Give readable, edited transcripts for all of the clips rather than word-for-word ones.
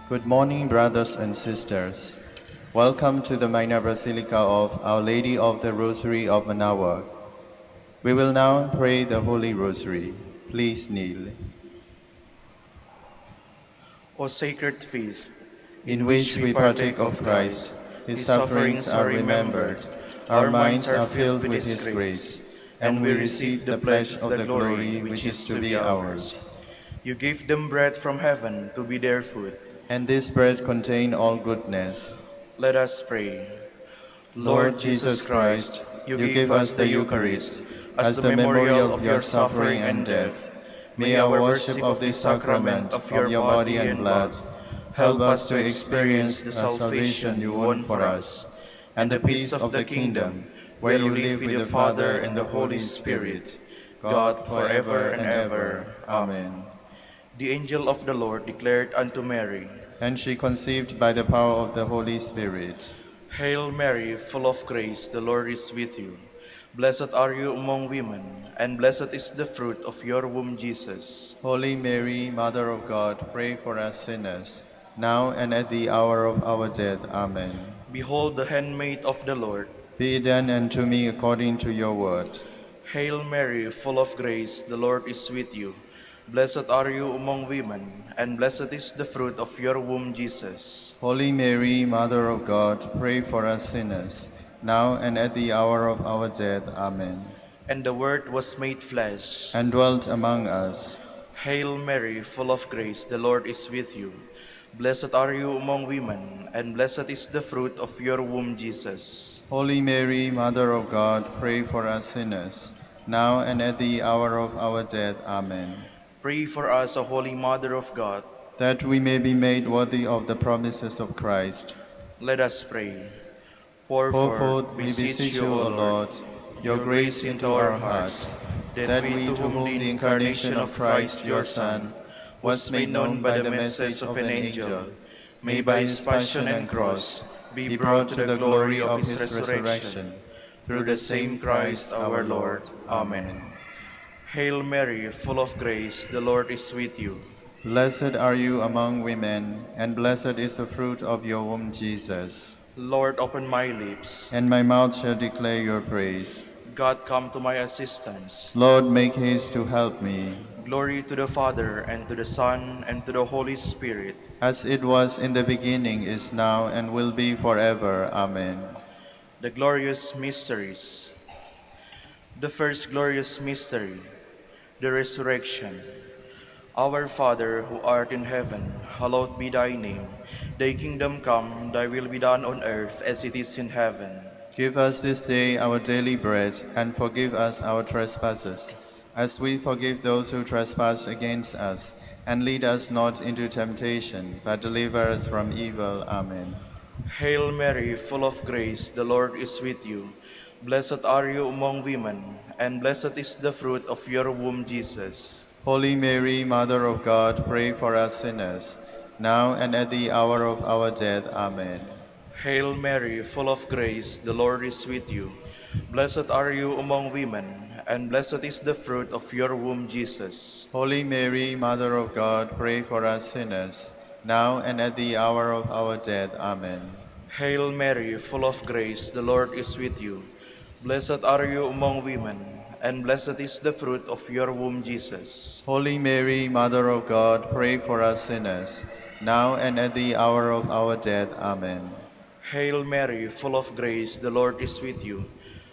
Good morning, brothers and sisters. Welcome to the Minor Basilica of Our Lady of the Rosary of Manaoag. We will now pray the Holy Rosary. Please kneel. O sacred feast, in which we partake of Christ, his sufferings are remembered, our minds are filled with his grace, and we receive the pledge of the glory which is to be ours. You gave them bread from heaven to be their food. And this bread contains all goodness. Let us pray. Lord Jesus Christ, you give us the Eucharist as the memorial of your suffering and death. May our worship of this sacrament of your body and blood help us to experience the salvation you won for us, and the peace of the kingdom, where you live with the Father and the Holy Spirit, God forever and ever. Amen. The angel of the Lord declared unto Mary, and she conceived by the power of the Holy Spirit. Hail Mary, full of grace, the Lord is with you. Blessed are you among women, and blessed is the fruit of your womb, Jesus. Holy Mary, Mother of God, pray for us sinners, now and at the hour of our death. Amen. Behold the handmaid of the Lord. Be it done unto me according to your word. Hail Mary, full of grace, the Lord is with you. Blessed are you among women, and blessed is the fruit of your womb, Jesus. Holy Mary, Mother of God, pray for us sinners, now and at the hour of our death. Amen. And the Word was made flesh, and dwelt among us. Hail Mary, full of grace, the Lord is with you. Blessed are you among women, and blessed is the fruit of your womb, Jesus. Holy Mary, Mother of God, pray for us sinners, now and at the hour of our death. Amen. Pray for us, O Holy Mother of God, that we may be made worthy of the promises of Christ. Let us pray. Pour forth, we beseech you, O Lord, your grace into our hearts, that we, to whom the incarnation of Christ, your Son, was made known by the message of an angel, may by his passion and cross be brought to the glory of his resurrection, through the same Christ our Lord. Amen. Hail Mary, full of grace, the Lord is with you. Blessed are you among women, and blessed is the fruit of your womb, Jesus. Lord, open my lips, and my mouth shall declare your praise. God, come to my assistance. Lord, make haste to help me. Glory to the Father, and to the Son, and to the Holy Spirit. As it was in the beginning, is now, and will be forever. Amen. The glorious mysteries. The first glorious mystery, the resurrection. Our Father, who art in heaven, hallowed be thy name. Thy kingdom come, thy will be done on earth as it is in heaven. Give us this day our daily bread, and forgive us our trespasses, as we forgive those who trespass against us. And lead us not into temptation, but deliver us from evil. Amen. Hail Mary, full of grace, the Lord is with you. Blessed are you among women, and blessed is the fruit of your womb, Jesus. Holy Mary, Mother of God, pray for us sinners, now and at the hour of our death. Amen. Hail Mary, full of grace, the Lord is with you. Blessed are you among women, and blessed is the fruit of your womb, Jesus. Holy Mary, Mother of God, pray for us sinners, now and at the hour of our death. Amen. Hail Mary, full of grace, the Lord is with you. Blessed are you among women, and blessed is the fruit of your womb, Jesus. Holy Mary, Mother of God, pray for us sinners, now and at the hour of our death. Amen. Hail Mary, full of grace, the Lord is with you.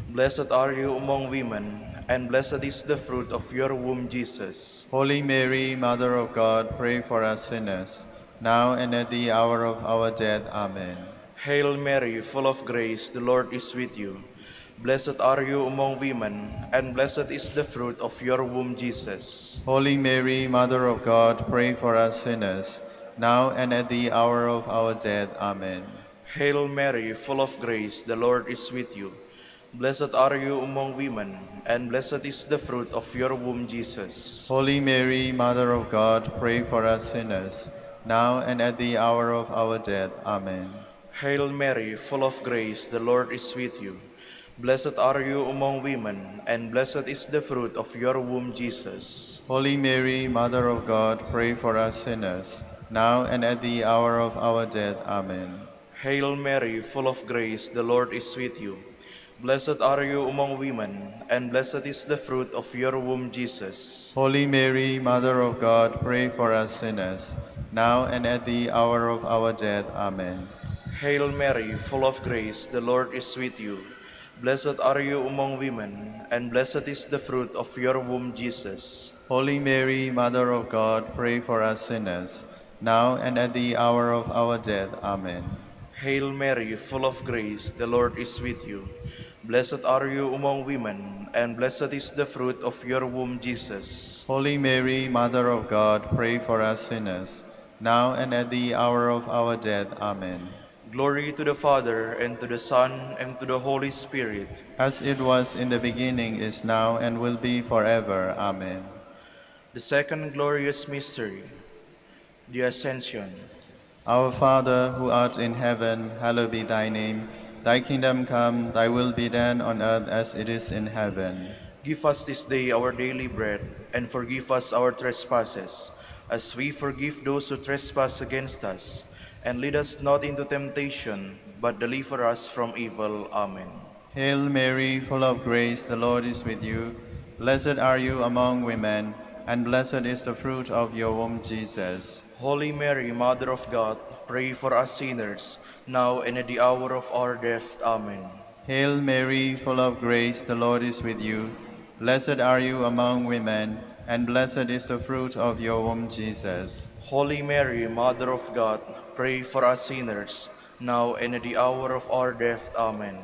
Blessed are you among women, and blessed is the fruit of your womb, Jesus. Holy Mary, Mother of God, pray for us sinners, now and at the hour of our death. Amen. Hail Mary, full of grace, the Lord is with you. Blessed are you among women, and blessed is the fruit of your womb, Jesus. Holy Mary, Mother of God, pray for us sinners, now and at the hour of our death. Amen. Hail Mary, full of grace, the Lord is with you. Blessed are you among women, and blessed is the fruit of your womb, Jesus. Holy Mary, Mother of God, pray for us sinners, now and at the hour of our death. Amen. Hail Mary, full of grace, the Lord is with you. Blessed are you among women, and blessed is the fruit of your womb, Jesus. Holy Mary, Mother of God, pray for us sinners, now and at the hour of our death. Amen. Hail Mary, full of grace, the Lord is with you. Blessed are you among women, and blessed is the fruit of your womb, Jesus. Holy Mary, Mother of God, pray for us sinners, now and at the hour of our death. Amen. Hail Mary, full of grace, the Lord is with you. Blessed are you among women, and blessed is the fruit of your womb, Jesus. Holy Mary, Mother of God, pray for us sinners, now and at the hour of our death. Amen. Hail Mary, full of grace, the Lord is with you. Blessed are you among women, and blessed is the fruit of your womb, Jesus. Holy Mary, Mother of God, pray for us sinners, now and at the hour of our death. Amen. Glory to the Father, and to the Son, and to the Holy Spirit. As it was in the beginning, is now, and will be forever. Amen. The second glorious mystery, the Ascension. Our Father, who art in heaven, hallowed be thy name. Thy kingdom come, thy will be done on earth as it is in heaven. Give us this day our daily bread, and forgive us our trespasses, as we forgive those who trespass against us. And lead us not into temptation, but deliver us from evil. Amen. Hail Mary, full of grace, the Lord is with you. Blessed are you among women, and blessed is the fruit of your womb, Jesus. Holy Mary, Mother of God, pray for us sinners, now and at the hour of our death. Amen. Hail Mary, full of grace, the Lord is with you. Blessed are you among women, and blessed is the fruit of your womb, Jesus. Holy Mary, Mother of God, pray for us sinners, now and at the hour of our death. Amen.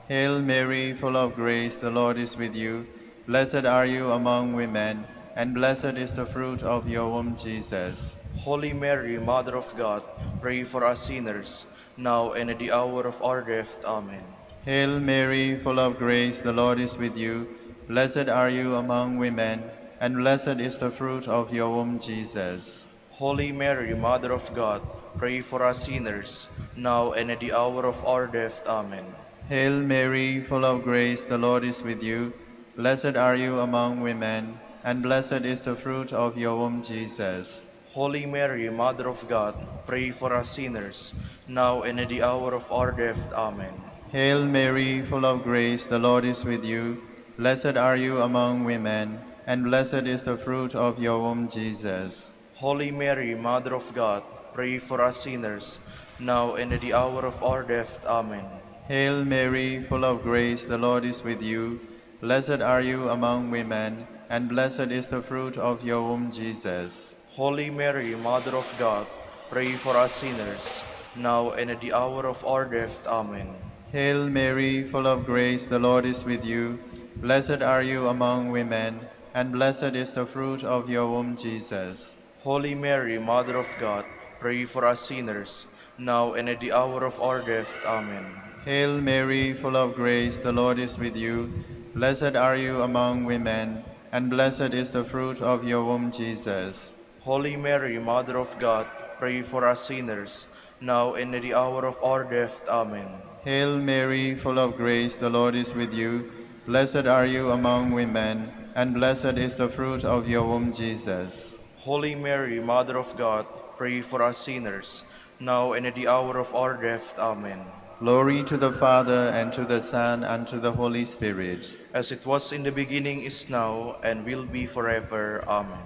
Hail Mary, full of grace, the Lord is with you. Blessed are you among women, and blessed is the fruit of your womb, Jesus. Holy Mary, Mother of God, pray for us sinners, now and at the hour of our death. Amen. Hail Mary, full of grace, the Lord is with you. Blessed are you among women, and blessed is the fruit of your womb, Jesus. Holy Mary, Mother of God, pray for us sinners, now and at the hour of our death. Amen. Hail Mary, full of grace, the Lord is with you. Blessed are you among women, and blessed is the fruit of your womb, Jesus. Holy Mary, Mother of God, pray for us sinners, now and at the hour of our death. Amen. Hail Mary, full of grace, the Lord is with you. Blessed are you among women, and blessed is the fruit of your womb, Jesus. Holy Mary, Mother of God, pray for us sinners, now and at the hour of our death. Amen. Hail Mary, full of grace, the Lord is with you. Blessed are you among women, and blessed is the fruit of your womb, Jesus. Holy Mary, Mother of God, pray for us sinners, now and at the hour of our death. Amen. Hail Mary, full of grace, the Lord is with you. Blessed are you among women, and blessed is the fruit of your womb, Jesus. Holy Mary, Mother of God, pray for us sinners, now and at the hour of our death. Amen. Hail Mary, full of grace, the Lord is with you. Blessed are you among women, and blessed is the fruit of your womb, Jesus. Holy Mary, Mother of God, pray for us sinners, now and at the hour of our death. Amen. Hail Mary, full of grace, the Lord is with you. Blessed are you among women, and blessed is the fruit of your womb, Jesus. Holy Mary, Mother of God, pray for us sinners, now and at the hour of our death. Amen. Glory to the Father, and to the Son, and to the Holy Spirit. As it was in the beginning, is now, and will be forever. Amen.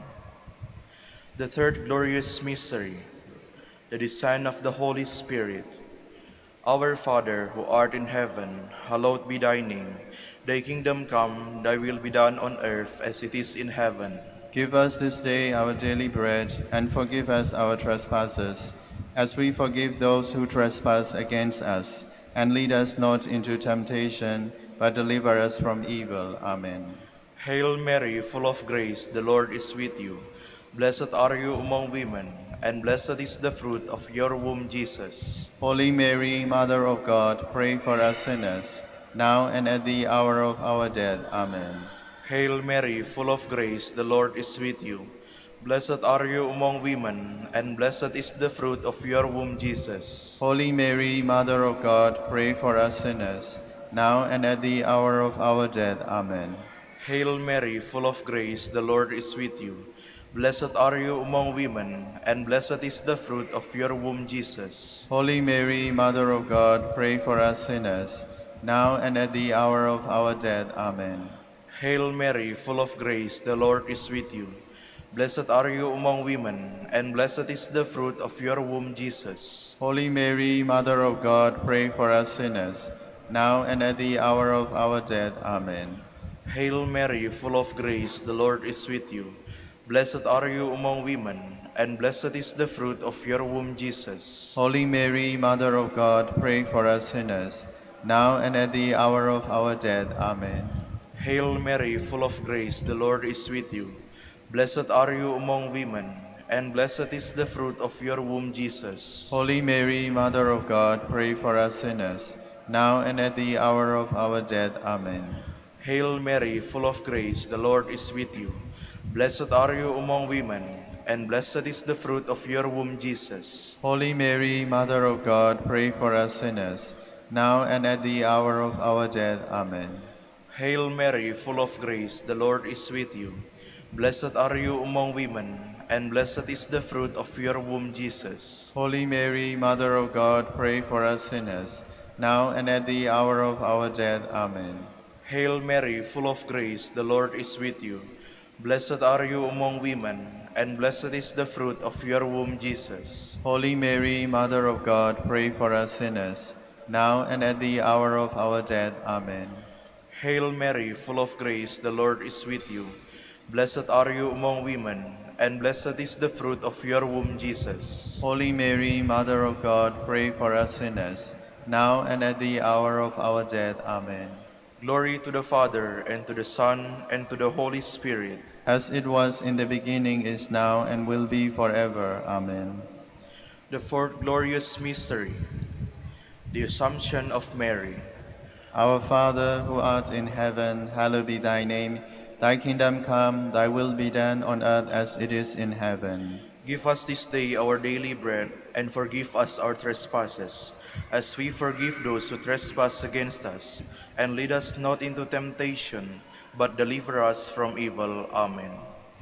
The third glorious mystery, the descent of the Holy Spirit. Our Father, who art in heaven, hallowed be thy name. Thy kingdom come, thy will be done on earth as it is in heaven. Give us this day our daily bread, and forgive us our trespasses, as we forgive those who trespass against us. And lead us not into temptation, but deliver us from evil. Amen. Hail Mary, full of grace, the Lord is with you. Blessed are you among women, and blessed is the fruit of your womb, Jesus. Holy Mary, Mother of God, pray for us sinners, now and at the hour of our death. Amen. Hail Mary, full of grace, the Lord is with you. Blessed are you among women, and blessed is the fruit of your womb, Jesus. Holy Mary, Mother of God, pray for us sinners, now and at the hour of our death. Amen. Hail Mary, full of grace, the Lord is with you. Blessed are you among women, and blessed is the fruit of your womb, Jesus. Holy Mary, Mother of God, pray for us sinners, now and at the hour of our death. Amen. Hail Mary, full of grace, the Lord is with you. Blessed are you among women, and blessed is the fruit of your womb, Jesus. Holy Mary, Mother of God, pray for us sinners, now and at the hour of our death. Amen. Hail Mary, full of grace, the Lord is with you. Blessed are you among women, and blessed is the fruit of your womb, Jesus. Holy Mary, Mother of God, pray for us sinners, now and at the hour of our death. Amen. Hail Mary, full of grace, the Lord is with you. Blessed are you among women, and blessed is the fruit of your womb, Jesus. Holy Mary, Mother of God, pray for us sinners, now and at the hour of our death. Amen. Hail Mary, full of grace, the Lord is with you. Blessed are you among women, and blessed is the fruit of your womb, Jesus. Holy Mary, Mother of God, pray for us sinners, now and at the hour of our death. Amen. Hail Mary, full of grace, the Lord is with you. Blessed are you among women, and blessed is the fruit of your womb, Jesus. Holy Mary, Mother of God, pray for us sinners, now and at the hour of our death. Amen. Hail Mary, full of grace, the Lord is with you. Blessed are you among women, and blessed is the fruit of your womb, Jesus. Holy Mary, Mother of God, pray for us sinners, now and at the hour of our death. Amen. Hail Mary, full of grace, the Lord is with you. Blessed are you among women, and blessed is the fruit of your womb, Jesus. Holy Mary, Mother of God, pray for us sinners, now and at the hour of our death. Amen. Glory to the Father, and to the Son, and to the Holy Spirit. As it was in the beginning, is now, and will be forever. Amen. The fourth glorious mystery, the Assumption of Mary. Our Father, who art in heaven, hallowed be thy name. Thy kingdom come, thy will be done on earth as it is in heaven. Give us this day our daily bread, and forgive us our trespasses, as we forgive those who trespass against us. And lead us not into temptation, but deliver us from evil. Amen.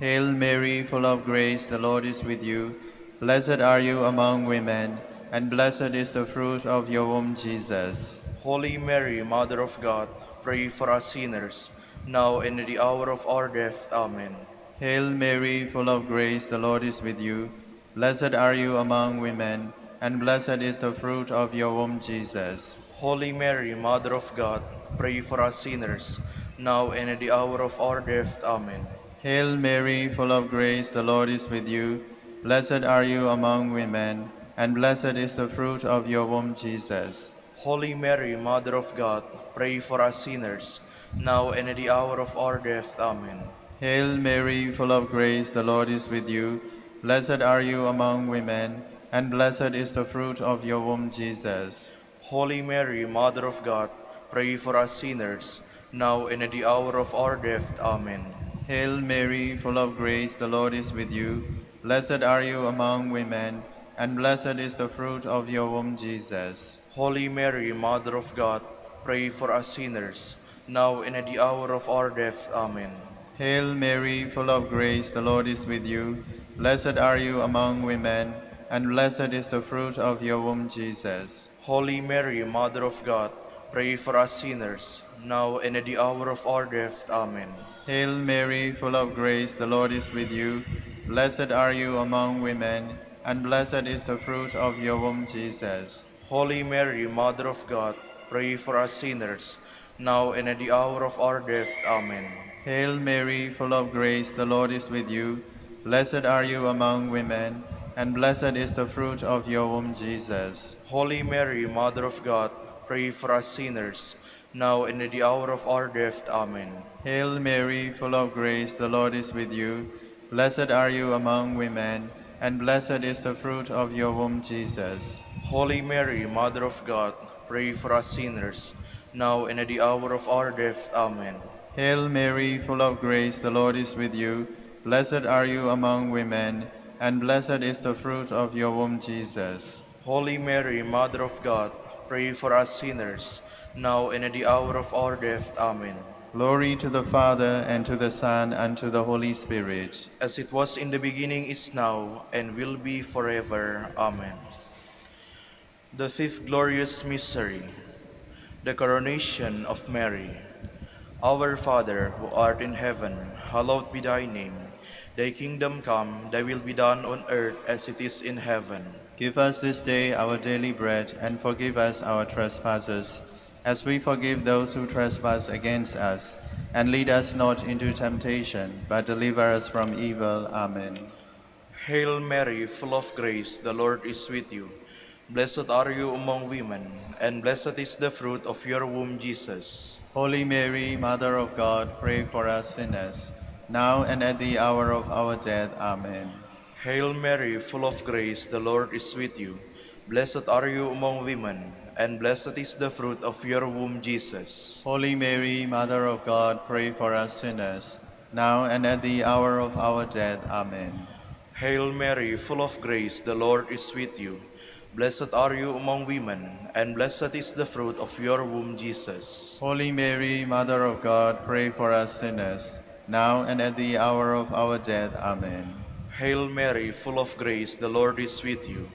Hail Mary, full of grace, the Lord is with you. Blessed are you among women, and blessed is the fruit of your womb, Jesus. Holy Mary, Mother of God, pray for us sinners, now and at the hour of our death. Amen. Hail Mary, full of grace, the Lord is with you. Blessed are you among women, and blessed is the fruit of your womb, Jesus. Holy Mary, Mother of God, pray for us sinners, now and at the hour of our death. Amen. Hail Mary, full of grace, the Lord is with you. Blessed are you among women, and blessed is the fruit of your womb, Jesus. Holy Mary, Mother of God, pray for us sinners, now and at the hour of our death. Amen. Hail Mary, full of grace, the Lord is with you. Blessed are you among women, and blessed is the fruit of your womb, Jesus. Holy Mary, Mother of God, pray for us sinners, now and at the hour of our death. Amen. Hail Mary, full of grace, the Lord is with you. Blessed are you among women, and blessed is the fruit of your womb, Jesus. Holy Mary, Mother of God, pray for us sinners, now and at the hour of our death. Amen. Hail Mary, full of grace, the Lord is with you. Blessed are you among women, and blessed is the fruit of your womb, Jesus. Holy Mary, Mother of God, pray for us sinners, now and at the hour of our death. Amen. Hail Mary, full of grace, the Lord is with you. Blessed are you among women, and blessed is the fruit of your womb, Jesus. Holy Mary, Mother of God, pray for us sinners, now and at the hour of our death. Amen. Hail Mary, full of grace, the Lord is with you. Blessed are you among women, and blessed is the fruit of your womb, Jesus. Holy Mary, Mother of God, pray for us sinners, now and at the hour of our death. Amen. Hail Mary, full of grace, the Lord is with you. Blessed are you among women, and blessed is the fruit of your womb, Jesus. Holy Mary, Mother of God, pray for us sinners, now and at the hour of our death. Amen. Hail Mary, full of grace, the Lord is with you. Blessed are you among women, and blessed is the fruit of your womb, Jesus. Holy Mary, Mother of God, pray for us sinners, now and at the hour of our death. Amen. Glory to the Father, and to the Son, and to the Holy Spirit. as it was in the beginning, is now, and will be forever. Amen. The fifth glorious mystery, the coronation of Mary. Our Father, who art in heaven, hallowed be thy name. Thy kingdom come, thy will be done on earth as it is in heaven. Give us this day our daily bread, and forgive us our trespasses, as we forgive those who trespass against us. And lead us not into temptation, but deliver us from evil. Amen. Hail Mary, full of grace, the Lord is with you. Blessed are you among women, and blessed is the fruit of your womb, Jesus. Holy Mary, Mother of God, pray for us sinners, now and at the hour of our death. Amen. Hail Mary, full of grace, the Lord is with you. Blessed are you among women, and blessed is the fruit of your womb, Jesus. Holy Mary, Mother of God, pray for us sinners, now and at the hour of our death. Amen. Hail Mary, full of grace, the Lord is with you. Blessed are you among women, and blessed is the fruit of your womb, Jesus. Holy Mary, Mother of God, pray for us sinners, now and at the hour of our death. Amen. Hail Mary, full of grace, the Lord is with you.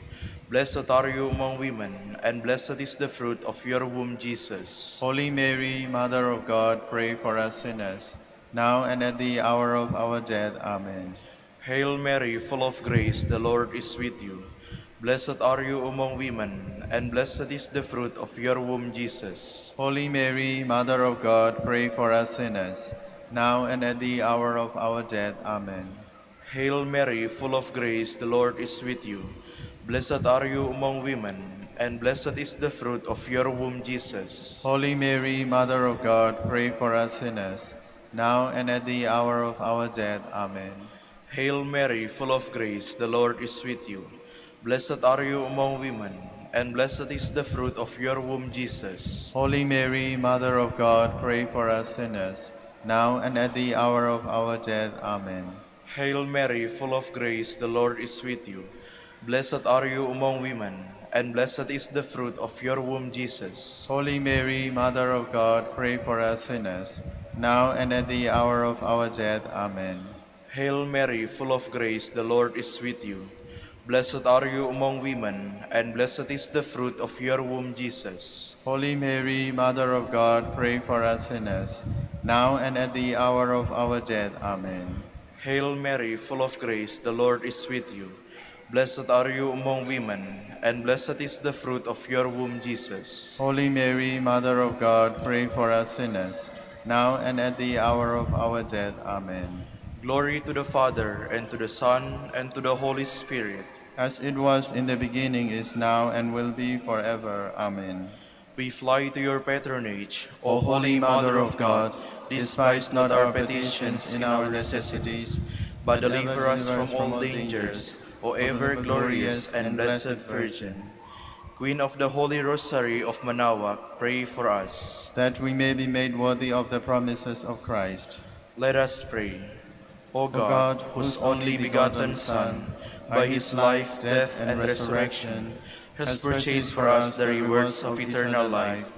Blessed are you among women, and blessed is the fruit of your womb, Jesus. Holy Mary, Mother of God, pray for us sinners, now and at the hour of our death. Amen. Hail Mary, full of grace, the Lord is with you. Blessed are you among women, and blessed is the fruit of your womb, Jesus. Holy Mary, Mother of God, pray for us sinners, now and at the hour of our death. Amen. Hail Mary, full of grace, the Lord is with you. Blessed are you among women, and blessed is the fruit of your womb, Jesus. Holy Mary, Mother of God, pray for us sinners, now and at the hour of our death. Amen. Hail Mary, full of grace, the Lord is with you. Blessed are you among women, and blessed is the fruit of your womb, Jesus. Holy Mary, Mother of God, pray for us sinners, now and at the hour of our death. Amen. Hail Mary, full of grace, the Lord is with you. Blessed are you among women, and blessed is the fruit of your womb, Jesus. Holy Mary, Mother of God, pray for us sinners, now and at the hour of our death. Amen. Hail Mary, full of grace, the Lord is with you. Blessed are you among women, and blessed is the fruit of your womb, Jesus. Holy Mary, Mother of God, pray for us sinners, now and at the hour of our death. Amen. Hail Mary, full of grace, the Lord is with you. Blessed are you among women, and blessed is the fruit of your womb, Jesus. Holy Mary, Mother of God, pray for us sinners, now and at the hour of our death. Amen. Glory to the Father, and to the Son, and to the Holy Spirit. As it was in the beginning, is now, and will be forever. Amen. We fly to your patronage, O Holy Mother of God, despise not our petitions in our necessities, but deliver us from all dangers, O ever glorious and blessed Virgin. Queen of the Holy Rosary of Manaoag, pray for us. That we may be made worthy of the promises of Christ. Let us pray. O God, God, whose only begotten Son, by his life, death, and resurrection, has purchased for us the rewards of eternal life,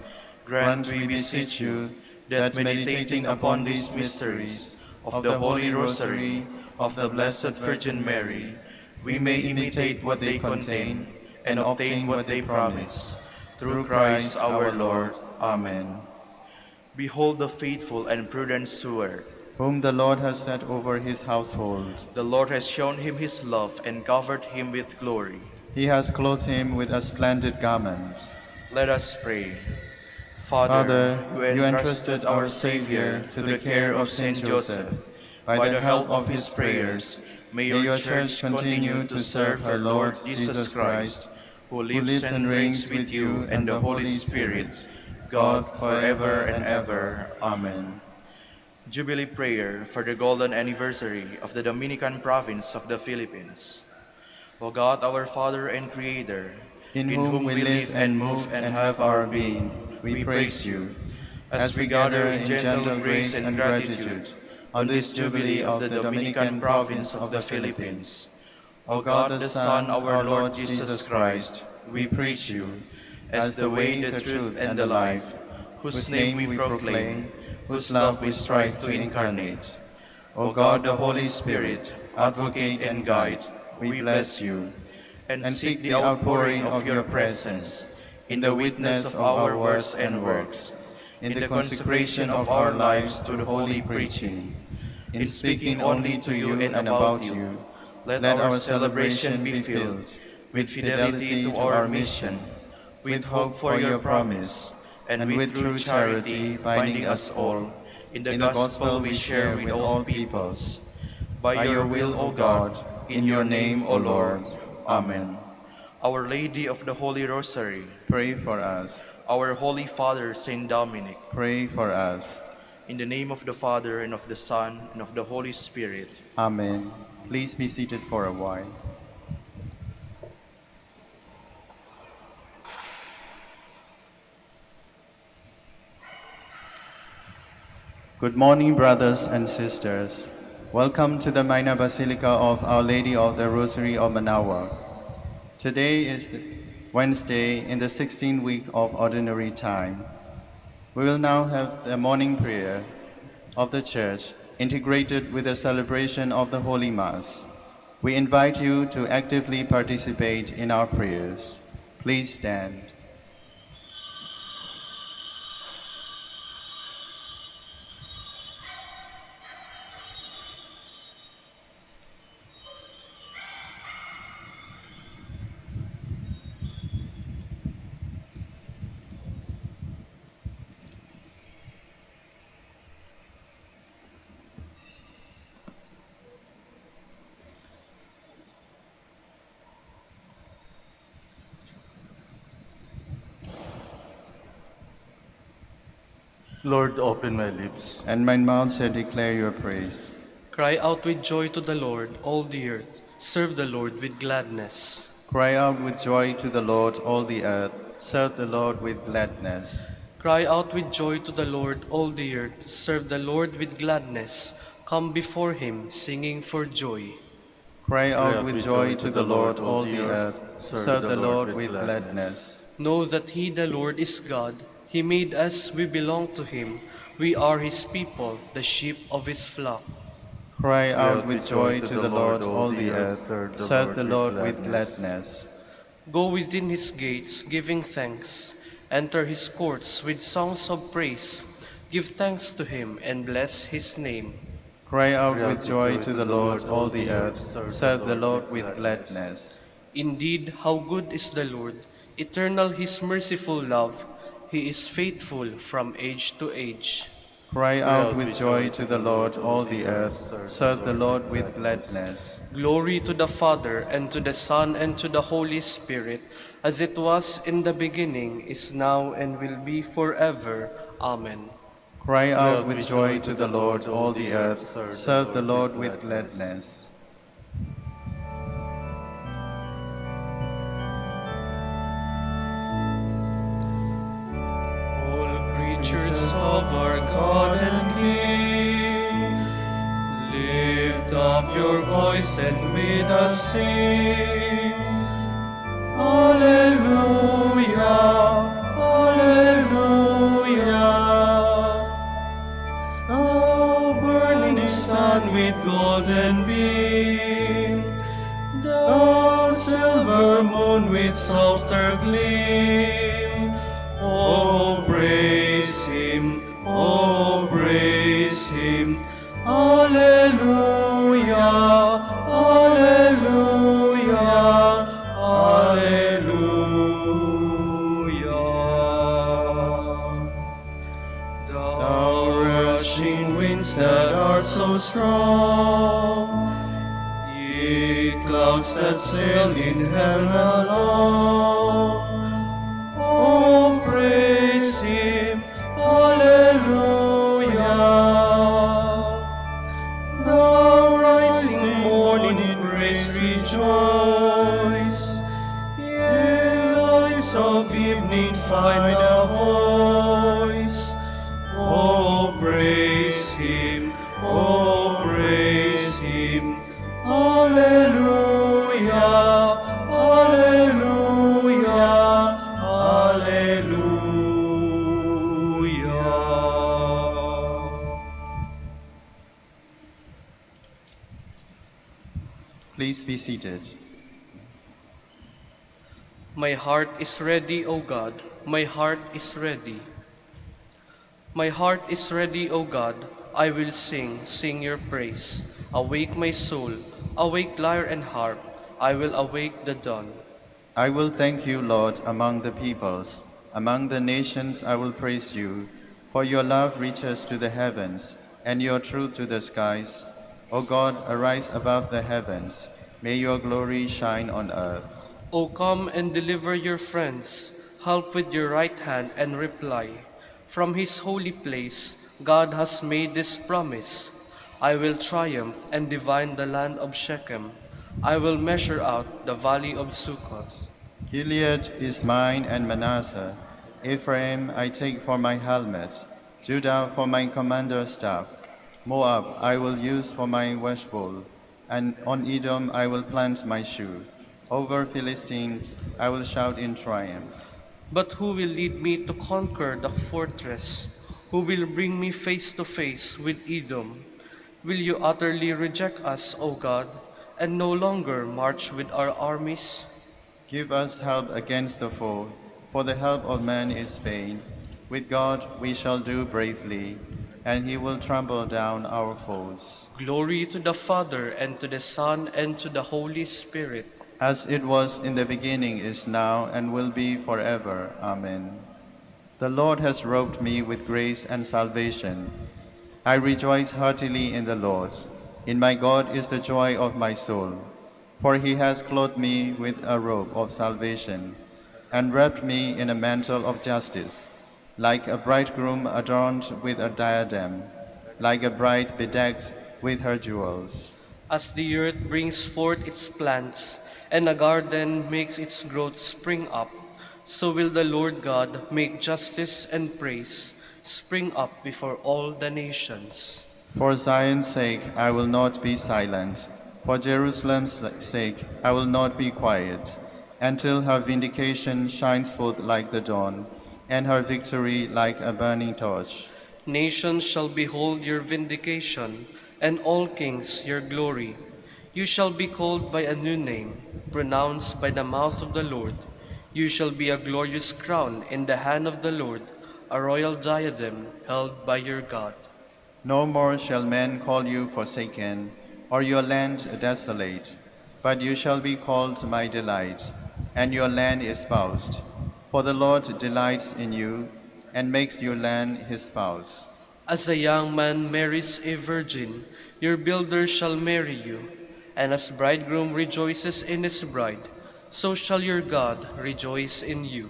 grant, we beseech you, that meditating upon these mysteries of the Holy Rosary of the Blessed Virgin Mary, we may imitate what they contain and obtain what they promise. Through Christ our Lord. Amen. Behold the faithful and prudent steward, whom the Lord has set over his household. The Lord has shown him his love and covered him with glory. He has clothed him with a splendid garment. Let us pray. Father, you entrusted our Savior to the care of Saint Joseph. By the help of his prayers, may your Church continue to serve our Lord Jesus Christ, who lives and reigns with you and the Holy Spirit, God, forever and ever. Amen. Jubilee Prayer for the Golden Anniversary of the Dominican Province of the Philippines. O God, our Father and Creator, in whom we live and move and have our being, we praise you. As we gather in gentle grace and gratitude on this Jubilee of the Dominican Province of the Philippines, O God, the Son, our Lord Jesus Christ, we preach you as the way, the truth, and the life, whose name we proclaim. whose love we strive to incarnate. O God, the Holy Spirit, advocate and guide, we bless you, and seek the outpouring of your presence in the witness of our words and works, in the consecration of our lives to holy preaching, in speaking only to you and about you. Let our celebration be filled with fidelity to our mission, with hope for your promise, and with true charity binding us all in the gospel we share with all peoples. By your will, O God, in your name, O Lord. Amen. Our Lady of the Holy Rosary, Pray for us. our Holy Father, Saint Dominic, Pray for us. in the name of the Father, and of the Son, and of the Holy Spirit. Amen. Please be seated for a while. Good morning, brothers and sisters. Welcome to the Minor Basilica of Our Lady of the Rosary of Manaoag. Today is Wednesday in the 16th week of Ordinary Time. We will now have the morning prayer of the Church integrated with the celebration of the Holy Mass. We invite you to actively participate in our prayers. Please stand. Lord, open my lips. And my mouth shall declare your praise. Cry out with joy to the Lord, all the earth. Serve the Lord with gladness. Cry out with joy to the Lord, all the earth. Serve the Lord with gladness. Cry out with joy to the Lord, all the earth. Serve the Lord with gladness. Come before him, singing for joy. Cry out with joy to the Lord, all the earth. Serve the Lord with gladness. Know that he, the Lord, is God. He made us, we belong to him. We are his people, the sheep of his flock. Cry out with joy to the Lord, all the earth. Serve the Lord with gladness. Go within his gates, giving thanks. Enter his courts with songs of praise. Give thanks to him and bless his name. Cry out with joy to the Lord, all the earth. Serve the Lord with gladness. Indeed, how good is the Lord! Eternal his merciful love. He is faithful from age to age. Cry out with joy to the Lord, all the earth. Serve the Lord with gladness. Glory to the Father, and to the Son, and to the Holy Spirit, as it was in the beginning, is now, and will be forever. Amen. Cry out with joy to the Lord, all the earth. Serve the Lord with gladness. Creatures of our God and King, lift up your voice and with us sing. Alleluia, Alleluia. Thou burning sun with golden beam, thou silver moon with softer gleam. Oh, praise him, oh, praise him. Alleluia, Alleluia, Alleluia. Thou rushing winds that are so strong, ye clouds that sail in heaven along. Oh, praise him, Alleluia. The rising morning in praise rejoice. Ye lights of evening find a voice. Oh, praise him, oh, praise him. Alleluia, Alleluia, Alleluia. Please be seated. My heart is ready, O God, my heart is ready. My heart is ready, O God, I will sing your praise. Awake my soul, awake lyre and harp, I will awake the dawn. I will thank you, Lord, among the peoples. Among the nations I will praise you, for your love reaches to the heavens, and your truth to the skies. O God, arise above the heavens. May your glory shine on earth. O come and deliver your friends, help with your right hand and reply. From his holy place, God has made this promise. I will triumph and divide the land of Shechem. I will measure out the valley of Succoth. Gilead is mine and Manasseh. Ephraim I take for my helmet, Judah for my commander's staff. Moab I will use for my washbowl, and on Edom I will plant my shoe. Over Philistines I will shout in triumph. But who will lead me to conquer the fortress? Who will bring me face to face with Edom? Will you utterly reject us, O God, and no longer march with our armies? Give us help against the foe, for the help of man is vain. With God we shall do bravely, and he will trample down our foes. Glory to the Father, and to the Son, and to the Holy Spirit. As it was in the beginning, is now, and will be forever. Amen. The Lord has robed me with grace and salvation. I rejoice heartily in the Lord. In my God is the joy of my soul. For he has clothed me with a robe of salvation, and wrapped me in a mantle of justice, like a bridegroom adorned with a diadem, like a bride bedecked with her jewels. As the earth brings forth its plants, and a garden makes its growth spring up, so will the Lord God make justice and praise spring up before all the nations. For Zion's sake I will not be silent. For Jerusalem's sake I will not be quiet, until her vindication shines forth like the dawn, and her victory like a burning torch. Nations shall behold your vindication, and all kings your glory. You shall be called by a new name, pronounced by the mouth of the Lord. You shall be a glorious crown in the hand of the Lord, a royal diadem held by your God. No more shall men call you forsaken, or your land desolate, but you shall be called my delight, and your land espoused. For the Lord delights in you, and makes your land his spouse. As a young man marries a virgin, your builder shall marry you, and as bridegroom rejoices in his bride, so shall your God rejoice in you.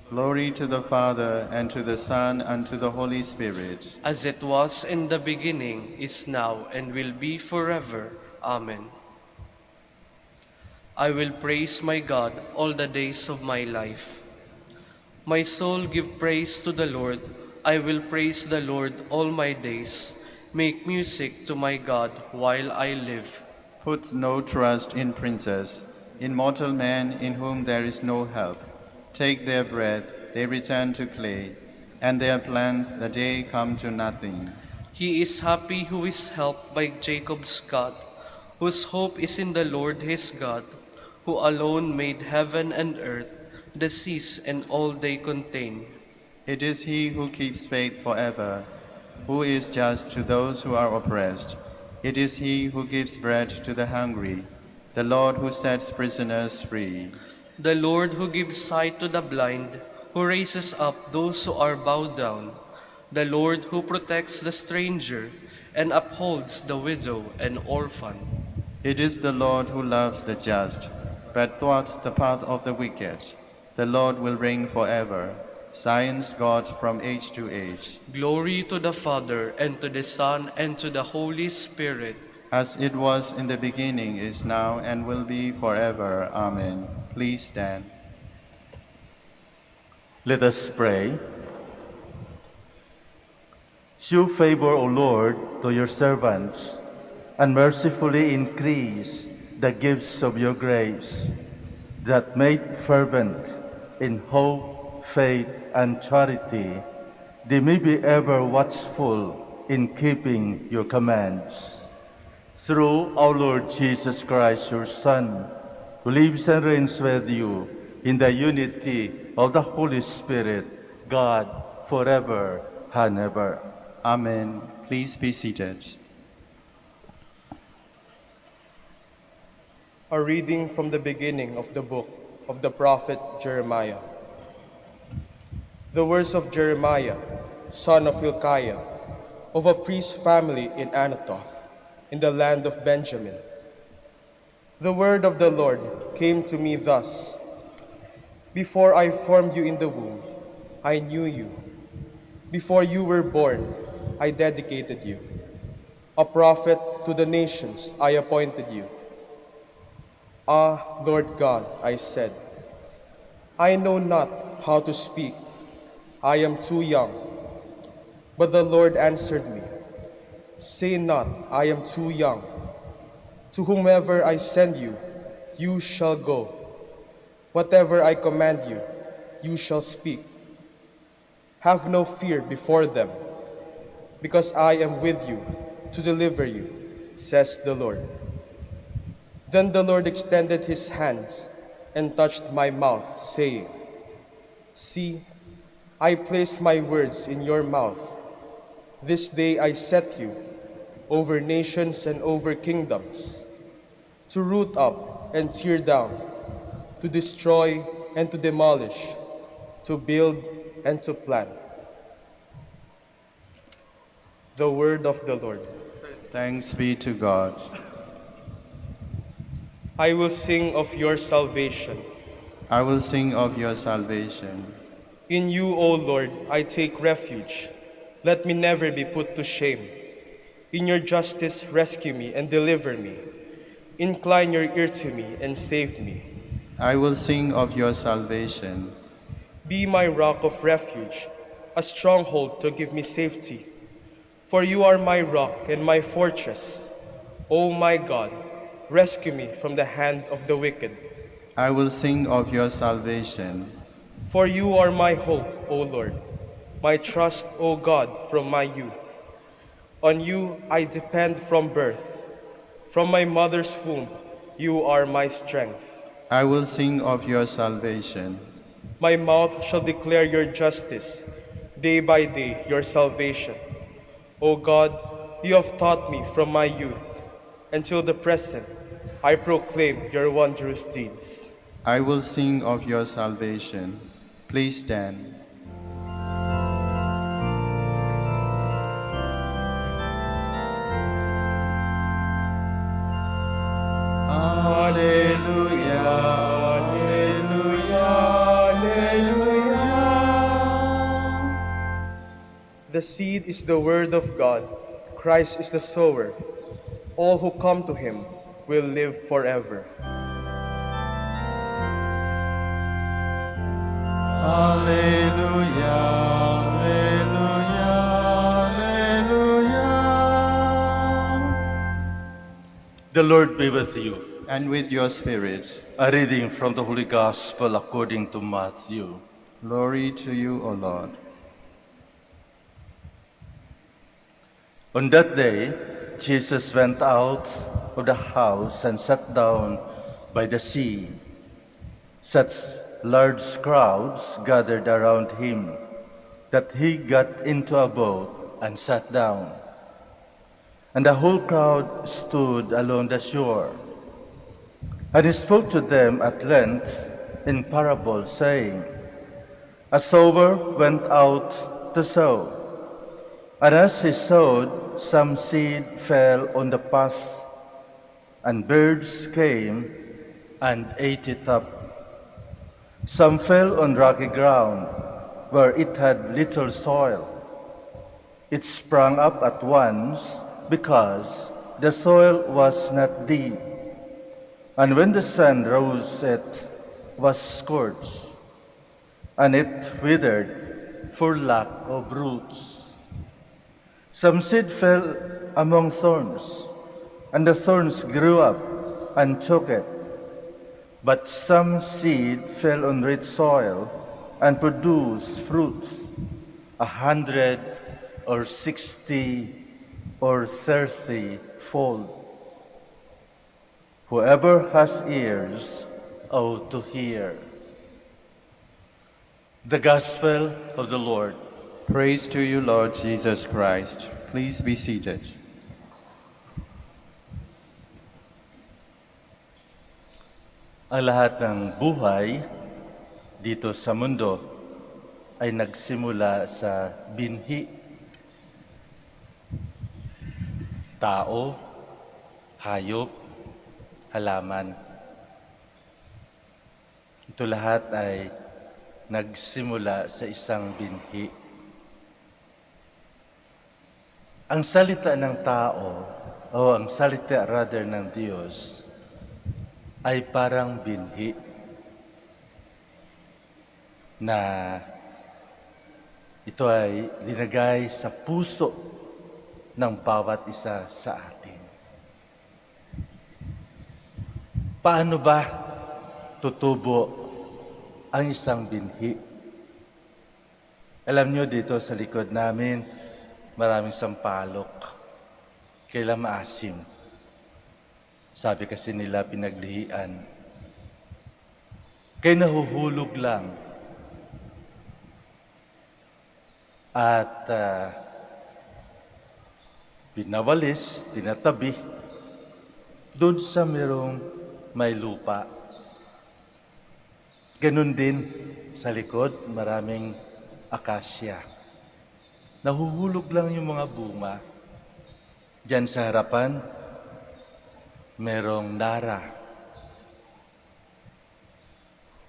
Glory to the Father, and to the Son, and to the Holy Spirit. As it was in the beginning, is now, and will be forever. Amen. I will praise my God all the days of my life. My soul give praise to the Lord. I will praise the Lord all my days. Make music to my God while I live. Put no trust in princes, in mortal men in whom there is no help. Take their breath, they return to clay, and their plans the day come to nothing. He is happy who is helped by Jacob's God, whose hope is in the Lord his God, who alone made heaven and earth, the seas and all they contain. It is he who keeps faith forever, who is just to those who are oppressed. It is he who gives bread to the hungry, the Lord who sets prisoners free. The Lord who gives sight to the blind, who raises up those who are bowed down. The Lord who protects the stranger and upholds the widow and orphan. It is the Lord who loves the just, but thwarts the path of the wicked. The Lord will reign forever. Zion's God from age to age. Glory to the Father, and to the Son, and to the Holy Spirit. As it was in the beginning, is now, and will be forever. Amen. Please stand. Let us pray. Show favor, O Lord, to your servants, and mercifully increase the gifts of your grace, that made fervent in hope, faith, and charity, they may be ever watchful in keeping your commands. Through our Lord Jesus Christ, your Son, who lives and reigns with you in the unity of the Holy Spirit, God, forever and ever. Amen. Please be seated. A reading from the beginning of the book of the prophet Jeremiah. The words of Jeremiah, son of Hilkiah, of a priest family in Anathoth, in the land of Benjamin. The word of the Lord came to me thus: Before I formed you in the womb, I knew you. Before you were born, I dedicated you. A prophet to the nations I appointed you. Ah, Lord God, I said, I know not how to speak. I am too young. But the Lord answered me, Say not, I am too young. To whomever I send you, you shall go. Whatever I command you, you shall speak. Have no fear before them, because I am with you to deliver you, says the Lord. Then the Lord extended his hands and touched my mouth, saying, See, I place my words in your mouth. This day I set you over nations and over kingdoms, to root up and tear down, to destroy and to demolish, to build and to plant. The word of the Lord. Thanks be to God. I will sing of your salvation. I will sing of your salvation. In you, O Lord, I take refuge. Let me never be put to shame. In your justice, rescue me and deliver me. Incline your ear to me and save me. I will sing of your salvation. Be my rock of refuge, a stronghold to give me safety. For you are my rock and my fortress. O my God, rescue me from the hand of the wicked. I will sing of your salvation. For you are my hope, O Lord, my trust, O God, from my youth. On you I depend from birth. From my mother's womb, you are my strength. I will sing of your salvation. My mouth shall declare your justice, day by day your salvation. O God, you have taught me from my youth. Until the present, I proclaim your wondrous deeds. I will sing of your salvation. Please stand. Alleluia, alleluia, alleluia. The seed is the word of God. Christ is the sower. All who come to him will live forever. Alleluia, alleluia, alleluia. The Lord be with you. And with your spirit. A reading from the Holy Gospel according to Matthew. Glory to you, O Lord. On that day, Jesus went out of the house and sat down by the sea. Such large crowds gathered around him that he got into a boat and sat down. And the whole crowd stood along the shore. And he spoke to them at length in parables, saying, A sower went out to sow. And as he sowed, some seed fell on the path, and birds came and ate it up. Some fell on rocky ground, where it had little soil. It sprang up at once, because the soil was not deep. And when the sun rose, it was scorched, and it withered for lack of roots. Some seed fell among thorns, and the thorns grew up and took it. But some seed fell on rich soil and produced fruit, 100 or 60 or 30-fold. Whoever has ears ought to hear. The Gospel of the Lord. Praise to you, Lord Jesus Christ. Please be seated. Ang lahat ng buhay dito sa mundo ay nagsimula sa binhi. Tao, hayop, halaman. Ito lahat ay nagsimula sa isang binhi. Ang salita ng tao, o ang salita rather ng Diyos, ay parang binhi na ito ay linagay sa puso ng bawat isa sa atin. Paano ba tutubo ang isang binhi? Alam nyo, dito sa likod namin, maraming sampalok. Kailan maasim. Sabi kasi nila pinaglihian. Kaya nahuhulog lang. At pinawalis, tinatabi, doon sa merong may lupa. Ganun din sa likod, maraming akasya. Nahuhulog lang yung mga bunga. Diyan sa harapan, merong nara.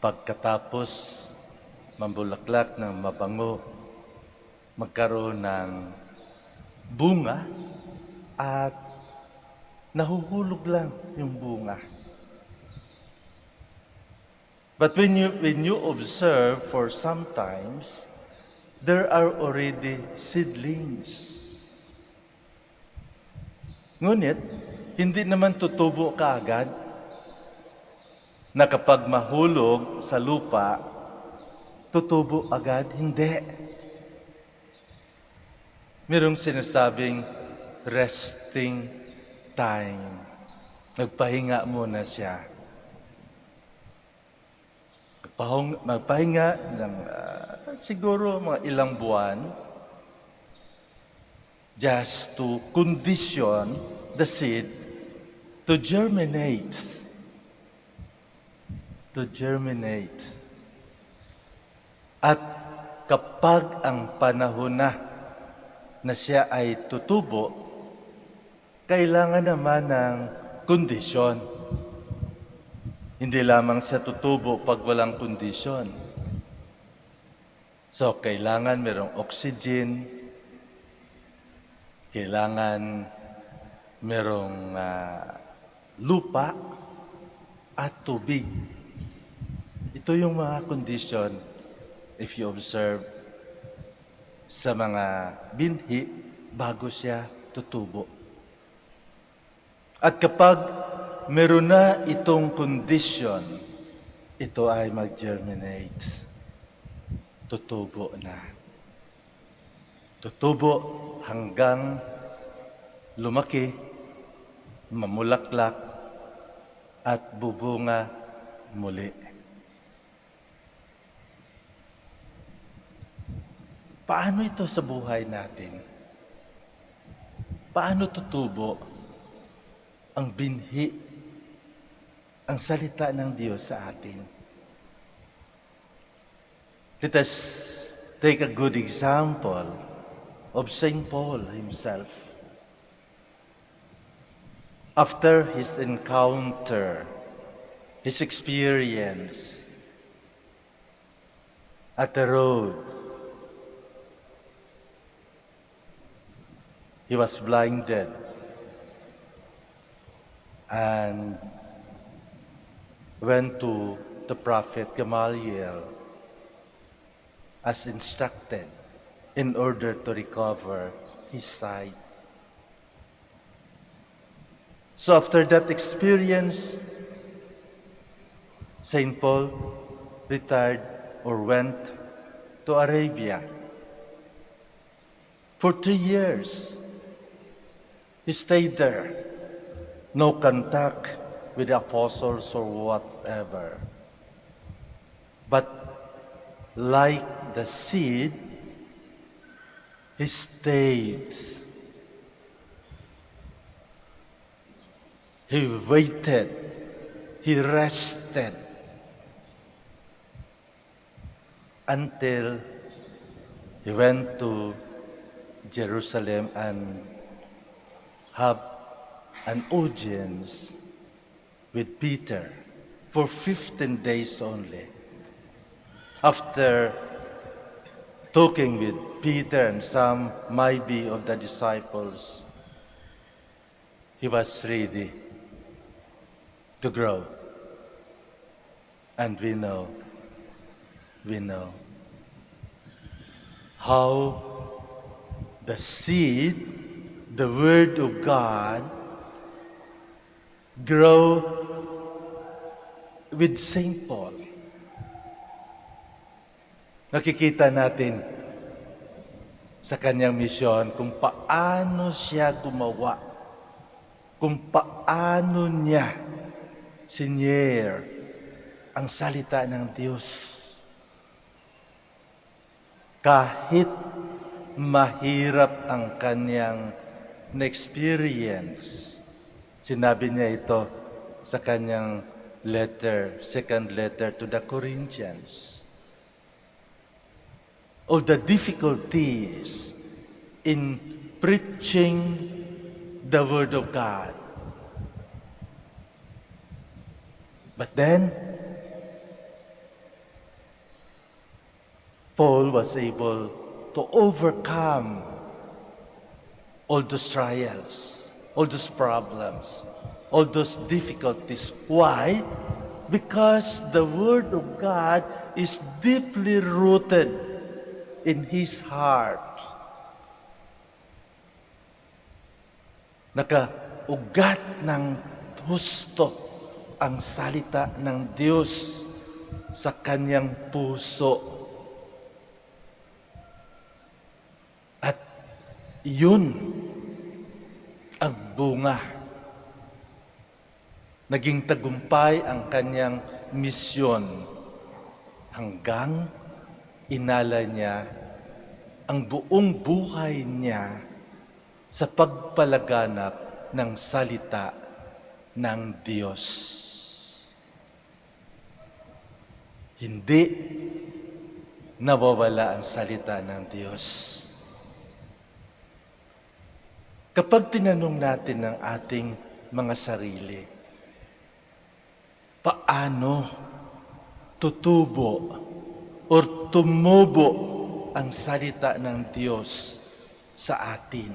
Pagkatapos mambulaklak ng mabango, magkaroon ng bunga at nahuhulog lang yung bunga. But when you observe for sometimes, there are already seedlings. Ngunit, hindi naman tutubo kaagad na kapag mahulog sa lupa, tutubo agad. Hindi. Merong sinasabing resting time. Nagpahinga muna siya. Magpahinga ng siguro mga ilang buwan just to condition the seed to germinate. To germinate. At kapag ang panahon na siya ay tutubo, kailangan naman ng kondisyon. Hindi lamang siya tutubo pag walang kondisyon. So, kailangan merong oxygen, kailangan merong lupa at tubig. Ito yung mga kondisyon, if you observe, sa mga binhi bago siya tutubo. At kapag meron na itong condition, ito ay mag-germinate. Tutubo na. Tutubo hanggang lumaki, mamulaklak, at bubunga muli. Paano ito sa buhay natin? Paano tutubo ang binhi, ang salita ng Diyos sa atin? Let us take a good example of St. Paul himself. After his encounter, his experience at the road, he was blinded and went to the prophet Gamaliel as instructed in order to recover his sight. So after that experience, St. Paul retired or went to Arabia. For 3 years, he stayed there. No contact with the apostles or whatever. But like the seed, he stayed. He waited. He rested until he went to Jerusalem and have an audience with Peter for 15 days only. After talking with Peter and some maybe of the disciples, he was ready to grow. And we know how the seed, the Word of God, grow with St. Paul. Nakikita natin sa kanyang misyon kung paano siya gumawa, kung paano niya sinyer ang salita ng Diyos. Kahit mahirap ang kanyang na-experience, sinabi niya ito sa kanyang letter, second letter to the Corinthians. Of the difficulties in preaching the Word of God. But then, Paul was able to overcome all those trials, all those problems, all those difficulties. Why? Because the Word of God is deeply rooted in his heart. Nakaugat ng husto ang salita ng Diyos sa kanyang puso. At yun ang bunga. Naging tagumpay ang kanyang misyon hanggang inala niya ang buong buhay niya sa pagpalaganap ng salita ng Diyos. Hindi nawawala ang salita ng Diyos. Kapag tinanong natin ang ating mga sarili, paano tutubo or tumubo ang salita ng Diyos sa atin?